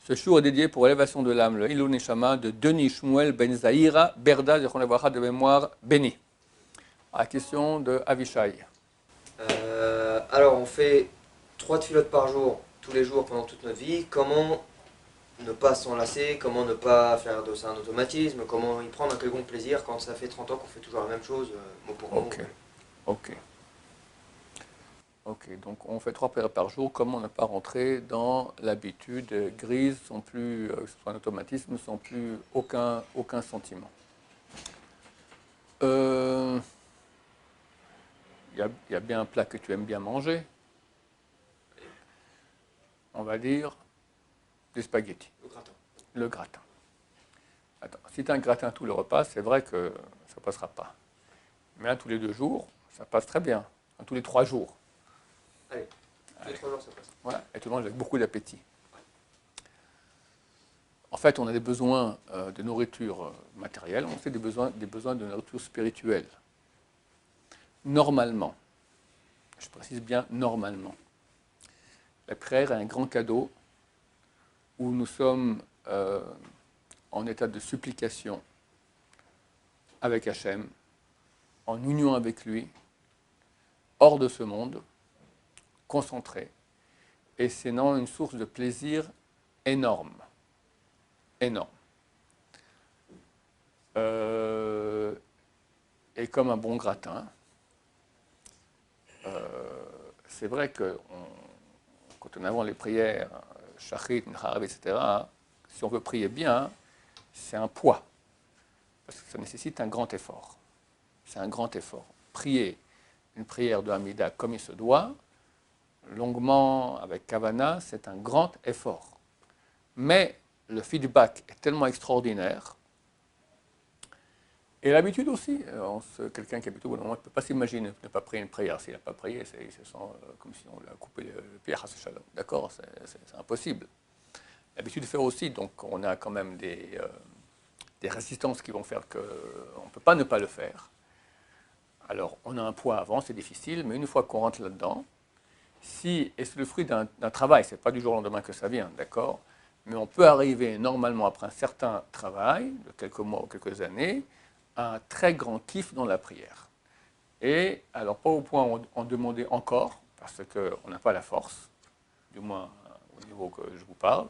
Ce jour est dédié pour l'élévation de l'âme, le Hilul Neshama de Denis Shmuel Ben Zahira, Berda, de mémoire béni. À la question de Avishai. Alors, on fait 3 tefilotes par jour, tous les jours pendant toute notre vie. Comment ne pas s'en lasser? Comment ne pas faire de ça un automatisme? Comment y prendre un quelconque plaisir quand ça fait 30 ans qu'on fait toujours la même chose, mot pour mot? Ok, ok. Ok, donc on fait 3 prières par jour. Comment ne pas rentrer dans l'habitude grise, sans plus, que ce soit un automatisme, sans plus aucun sentiment. Il y a bien un plat que tu aimes bien manger. On va dire des spaghettis, Le gratin. le gratin. Attends, si tu as un gratin tout le repas, c'est vrai que ça ne passera pas. Mais là, tous les 2 jours, ça passe très bien. Tous les 3 jours. Allez, tous les Allez. 3 jours ça passe. Ouais, et tu manges avec beaucoup d'appétit. En fait, on a des besoins de nourriture matérielle, on a aussi des besoins de nourriture spirituelle. Normalement, je précise bien normalement, la prière est un grand cadeau où nous sommes en état de supplication avec Hachem, en union avec lui, hors de ce monde, concentré. Et c'est non une source de plaisir énorme. Énorme. Et comme un bon gratin, c'est vrai que quand on avance les prières, Shachrit, Necharav, etc., si on veut prier bien, c'est un poids. Parce que ça nécessite un grand effort. C'est un grand effort. Prier une prière de Hamida comme il se doit, longuement, avec Kavana, c'est un grand effort. Mais le feedback est tellement extraordinaire. Et l'habitude aussi. Quelqu'un qui habite au bon moment ne peut pas s'imaginer ne pas prier une prière. S'il n'a pas prié, il se sent comme si on lui a coupé le pied à Shalom. D'accord, c'est impossible. L'habitude de faire aussi, donc on a quand même des résistances qui vont faire qu'on ne peut pas ne pas le faire. Alors, on a un poids avant, c'est difficile, mais une fois qu'on rentre là-dedans, et c'est le fruit d'un travail, ce n'est pas du jour au lendemain que ça vient, d'accord? Mais on peut arriver normalement après un certain travail, de quelques mois ou quelques années, à un très grand kiff dans la prière. Et alors, pas au point en demander encore, parce qu'on n'a pas la force, du moins au niveau que je vous parle,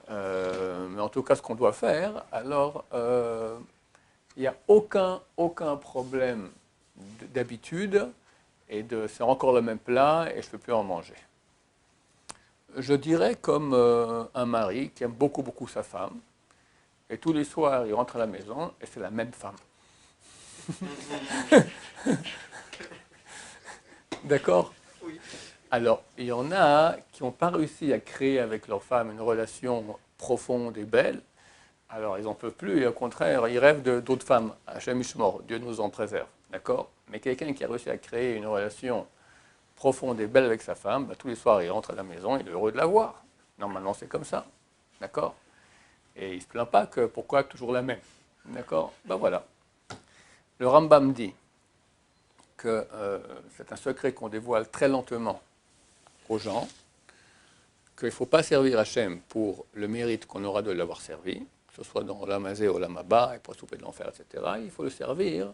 mais en tout cas, ce qu'on doit faire, alors, il n'y a aucun problème d'habitude, et c'est encore le même plat, et je ne peux plus en manger. Je dirais comme un mari qui aime beaucoup sa femme, et tous les soirs, il rentre à la maison, et c'est la même femme. D'accord? Oui. Alors, il y en a qui n'ont pas réussi à créer avec leur femme une relation profonde et belle. Alors, ils n'en peuvent plus, et au contraire, ils rêvent d'autres femmes. Hachem Ishmor, Dieu nous en préserve. D'accord? Mais quelqu'un qui a réussi à créer une relation profonde et belle avec sa femme, tous les soirs, il rentre à la maison, il est heureux de la voir. Normalement, c'est comme ça. D'accord? Et il ne se plaint pas que pourquoi toujours la même. D'accord? Voilà. Le Rambam dit que c'est un secret qu'on dévoile très lentement aux gens, qu'il ne faut pas servir Hachem pour le mérite qu'on aura de l'avoir servi, que ce soit dans l'Amazé ou l'Amaba, et pour souper de l'enfer, etc. Il faut le servir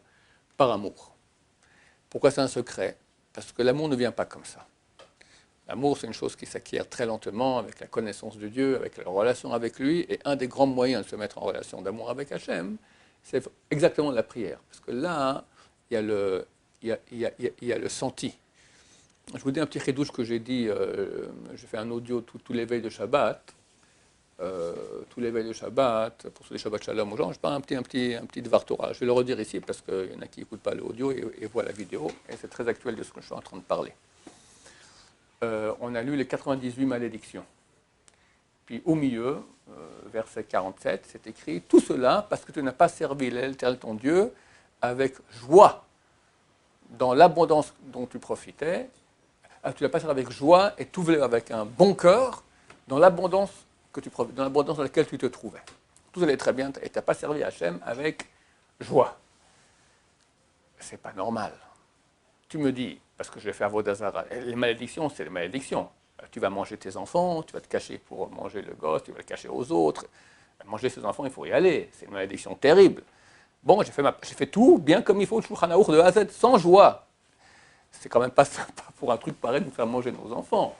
par amour. Pourquoi c'est un secret? Parce que l'amour ne vient pas comme ça. L'amour, c'est une chose qui s'acquiert très lentement avec la connaissance de Dieu, avec la relation avec lui, et un des grands moyens de se mettre en relation d'amour avec Hachem, c'est exactement la prière. Parce que là, il y a le senti. Je vous dis un petit chidouche que j'ai dit, j'ai fait un audio tous les veilles de Shabbat, tous les veilles de Shabbat, pour les Shabbat Shalom aux gens, je parle un petit Dvar Torah. Je vais le redire ici parce qu'il y en a qui n'écoutent pas l'audio et voient la vidéo, et c'est très actuel de ce que je suis en train de parler. On a lu les 98 malédictions. Puis au milieu, verset 47, c'est écrit « Tout cela parce que tu n'as pas servi l'Éternel ton Dieu avec joie dans l'abondance dont tu profitais. Tu l'as pas servi avec joie et tout avec un bon cœur dans l'abondance dans laquelle tu te trouvais. Tout allait très bien et tu n'as pas servi Hachem avec joie. C'est pas normal. Tu me dis, parce que je vais faire Vodazara, les malédictions, c'est les malédictions. Tu vas manger tes enfants, tu vas te cacher pour manger le gosse, tu vas le cacher aux autres. Manger ses enfants, il faut y aller. C'est une malédiction terrible. Bon, j'ai fait tout bien comme il faut, le Shulchan Aruch de A à Z, sans joie. C'est quand même pas sympa pour un truc pareil de nous faire manger nos enfants.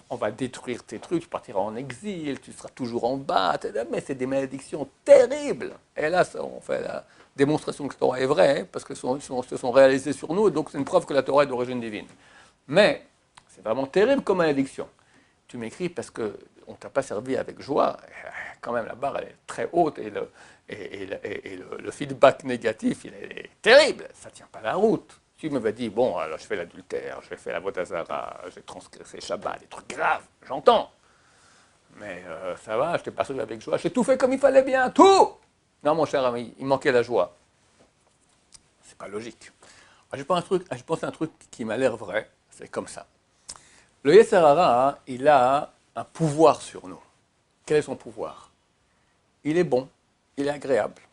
On va détruire tes trucs, tu partiras en exil, tu seras toujours en bas, mais c'est des malédictions terribles. Et là, on fait la démonstration que la Torah est vraie, parce qu'elles se sont réalisées sur nous, et donc c'est une preuve que la Torah est d'origine divine. Mais c'est vraiment terrible comme malédiction. Tu m'écris parce qu'on ne t'a pas servi avec joie, quand même la barre elle est très haute, et le feedback négatif il est terrible, ça ne tient pas la route. Tu m'avais dit, bon, alors je fais l'adultère, j'ai fait la vodazara, j'ai transgressé Shabbat, des trucs graves, j'entends. Mais ça va, je t'ai pas servi avec joie, j'ai tout fait comme il fallait bien, tout. Non, mon cher ami, il manquait la joie. C'est pas logique. Je pense à un truc qui m'a l'air vrai, c'est comme ça. Le Yetzer Hara, il a un pouvoir sur nous. Quel est son pouvoir? Il est bon, il est agréable.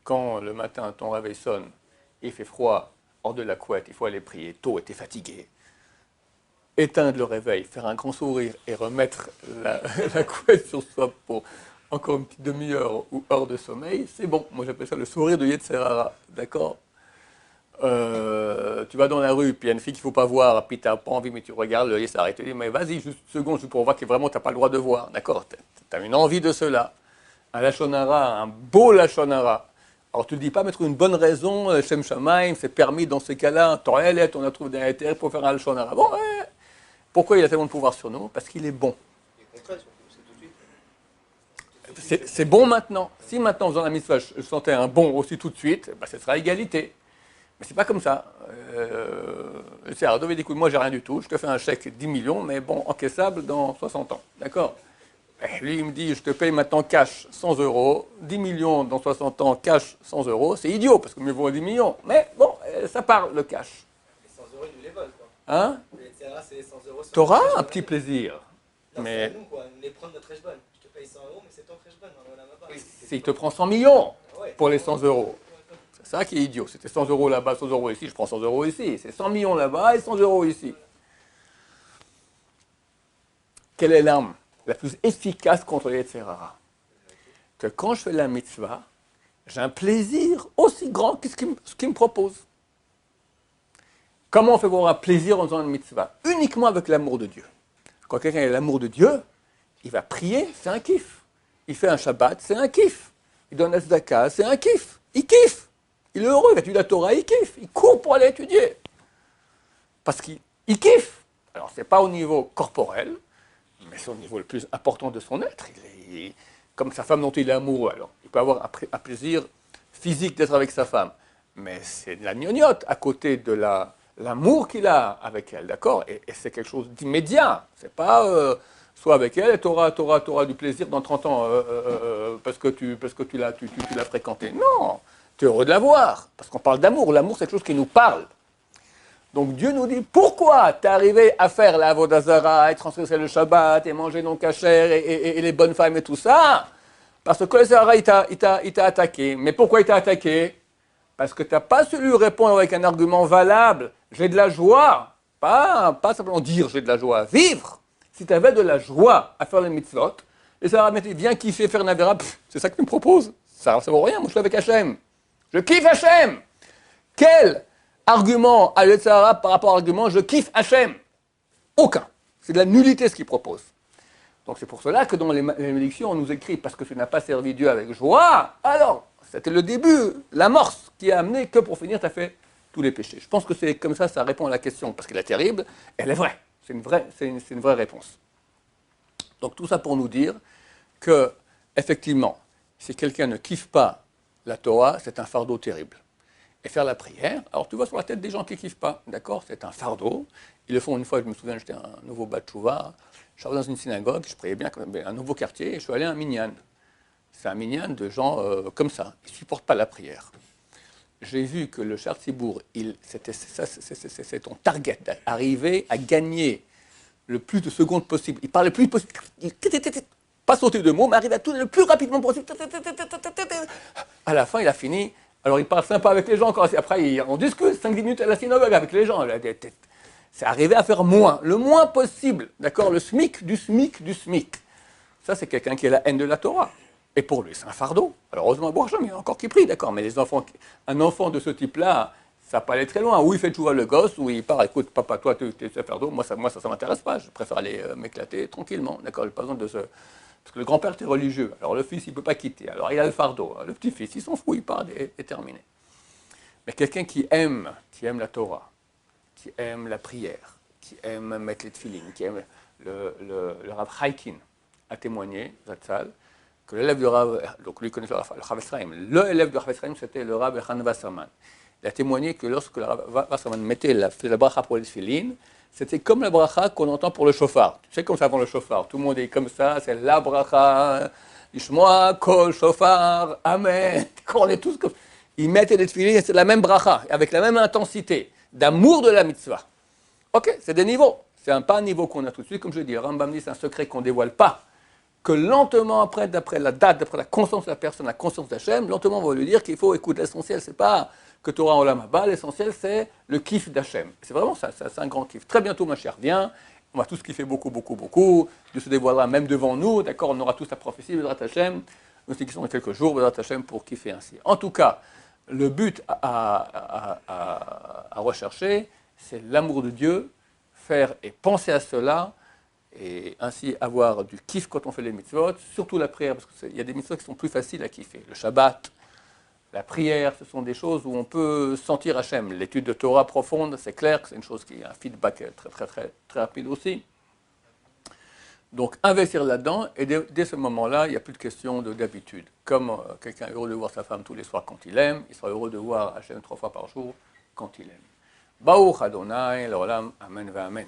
Quand le matin, ton réveil sonne, il fait froid, hors de la couette, il faut aller prier, tôt et t'es fatigué. Éteindre le réveil, faire un grand sourire et remettre la couette sur soi pour encore une petite demi-heure ou heure de sommeil, c'est bon. Moi j'appelle ça le sourire de Yetzer Hara, d'accord? Tu vas dans la rue, puis il y a une fille qu'il ne faut pas voir, puis tu n'as pas envie, mais tu regardes, le Yetzer Hara, tu te dis, mais vas-y, juste une seconde, juste pour voir que vraiment tu n'as pas le droit de voir, d'accord? Tu as une envie de cela. Un Lachon Hara, un beau Lachon Hara. Alors tu ne dis pas mettre une bonne raison, Shem Shamaim, c'est permis dans ces cas-là, en Torah, on a trouvé des intérêts pour faire un Lachon Hara. Bon, pourquoi il a tellement de pouvoir sur nous? Parce qu'il est bon. C'est bon maintenant. Si maintenant, en faisant la mitzvah, je sentais un bon aussi tout de suite, bah, ce sera égalité. Mais c'est pas comme ça. C'est David, écoute, moi j'ai rien du tout, je te fais un chèque 10 millions, mais bon, encaissable dans 60 ans. D'accord? Lui, il me dit, je te paye maintenant cash 100 €, 10 millions dans 60 ans, cash 100 €. C'est idiot, parce que mieux vaut 10 millions. Mais bon, ça parle, le cash. Les 100 €, ils nous les volent, quoi. Hein? C'est 100 €. T'auras un petit plaisir. Non, mais c'est à nous, quoi. Nous les prendre notre Eshbon. Je te paye 100 €, mais c'est ton Eshbon. oui, s'il te prend 100 millions Ouais. pour les 100 €. C'est ça qui est idiot. C'était 100 € là-bas, 100 € ici, je prends 100 € ici. C'est 100 millions là-bas et 100 € ici. Quelle est l'arme la plus efficace contre les Yetzer Hara? Que quand je fais la mitzvah, j'ai un plaisir aussi grand que ce qu'il me propose. Comment on fait voir un plaisir en faisant une mitzvah? Uniquement avec l'amour de Dieu. Quand quelqu'un a l'amour de Dieu, il va prier, c'est un kiff. Il fait un Shabbat, c'est un kiff. Il donne un tzedaka, c'est un kiff. Il kiffe. Il est heureux, il étudie la Torah, il kiffe. Il court pour aller étudier. Parce qu'il kiffe. Alors, ce n'est pas au niveau corporel, mais c'est au niveau le plus important de son être. Comme sa femme dont il est amoureux. Alors, il peut avoir un plaisir physique d'être avec sa femme. Mais c'est de la gnognotte à côté de l'amour qu'il a avec elle, d'accord? Et c'est quelque chose d'immédiat. C'est pas soit avec elle et tu auras du plaisir dans 30 ans parce que tu l'as fréquenté. Non, tu es heureux de la voir. Parce qu'on parle d'amour. L'amour, c'est quelque chose qui nous parle. Donc Dieu nous dit, pourquoi tu es arrivé à faire la vodazara, et transgresser le Shabbat, et manger non kasher, et les bonnes femmes et tout ça? Parce que le Sahara, il t'a attaqué. Mais pourquoi il t'a attaqué? Parce que tu n'as pas su lui répondre avec un argument valable. J'ai de la joie. Pas simplement dire j'ai de la joie. Vivre. Si tu avais de la joie à faire les mitzvot, et Sahara m'a dit, viens kiffer, faire une avéra, c'est ça que tu me proposes. Ça ne vaut rien, moi je suis avec Hachem. Je kiffe Hachem. Quel argument à Yetzer Hara par rapport à l'argument je kiffe Hachem? Aucun. C'est de la nullité ce qu'il propose. Donc c'est pour cela que dans les malédictions, on nous écrit parce que tu n'as pas servi Dieu avec joie. Alors, c'était le début, l'amorce qui a amené que pour finir, tu as fait tous les péchés. Je pense que c'est comme ça répond à la question, parce qu'elle est terrible, elle est vraie. C'est une vraie réponse. Donc tout ça pour nous dire que, effectivement, si quelqu'un ne kiffe pas la Torah, c'est un fardeau terrible. Et faire la prière, alors tu vois sur la tête des gens qui ne kiffent pas, d'accord? C'est un fardeau. Ils le font une fois, je me souviens, j'étais un nouveau Batchouva, je suis dans une synagogue, je priais bien, un nouveau quartier, et je suis allé à un minyan. C'est un minyan de gens comme ça, ils ne supportent pas la prière. J'ai vu que le Shar Tzibour, c'est ton target, d'arriver à gagner le plus de secondes possible. Il parle le plus possible, pas sauter de mots, mais arrive à tout le plus rapidement possible. À la fin, il a fini. Alors, il parle sympa avec les gens, après, on discute 5-10 minutes à la synagogue avec les gens. C'est arriver à faire moins, le moins possible. D'accord? Le SMIC du SMIC du SMIC. Ça, c'est quelqu'un qui a la haine de la Torah. Et pour lui, c'est un fardeau. Alors, heureusement, bon, il y en a encore qui prient, d'accord, mais un enfant de ce type-là, ça peut aller très loin. Ou il fait toujours le gosse, ou il part, écoute, papa, toi, tu es un fardeau, moi, ça ne m'intéresse pas, je préfère aller m'éclater tranquillement, d'accord, j'ai pas besoin de ce... Parce que le grand-père était religieux, alors le fils, il ne peut pas quitter, alors il a le fardeau, le petit-fils, il s'en fout, il part et terminé. Mais quelqu'un qui aime la Torah, qui aime la prière, qui aime mettre les tefilines, qui aime le Rav Haikin a témoigné, Zatzal, que l'élève du Rav, donc lui connaît le Rav Esraim, l'élève du Rav Esraim, c'était le Rav Echan Wasserman. Il a témoigné que lorsque le Rav Wasserman mettait la bracha pour les tefilines, c'était comme la bracha qu'on entend pour le shofar. Tu sais comme ça avant le shofar, tout le monde est comme ça, c'est la bracha, Ishmoa, Kol, shofar, Amen, on est tous comme... Ils mettaient les tefilines, c'est la même bracha, avec la même intensité, d'amour de la mitzvah. Ok, c'est des niveaux. C'est pas un niveau qu'on a tout de suite, comme je dis, Rambam dit, c'est un secret qu'on ne dévoile pas. Que lentement après, d'après la date, d'après la conscience de la personne, la conscience d'Hachem, lentement on va lui dire qu'il faut écouter l'essentiel, c'est pas que Torah Olam Haba, l'essentiel c'est le kiff d'Hachem. C'est vraiment ça, c'est un grand kiff. Très bientôt Mashiach vient, on va tous kiffer beaucoup, beaucoup, beaucoup, Dieu se dévoilera même devant nous, d'accord, on aura tous la prophétie, Bédrat Hachem, nous qui sont dans quelques jours, Bédrat Hachem pour kiffer ainsi. En tout cas, le but à rechercher, c'est l'amour de Dieu, faire et penser à cela, et ainsi avoir du kiff quand on fait les mitzvot, surtout la prière, parce qu'il y a des mitzvot qui sont plus faciles à kiffer. Le Shabbat, la prière, ce sont des choses où on peut sentir Hachem. L'étude de Torah profonde, c'est clair que c'est une chose qui a un feedback très, très, très, très rapide aussi. Donc investir là-dedans, et dès ce moment-là, il n'y a plus de question d'habitude. Comme quelqu'un est heureux de voir sa femme tous les soirs quand il aime, il sera heureux de voir Hachem 3 fois par jour quand il aime. Baruch Adonai, l'olam, amen, amen.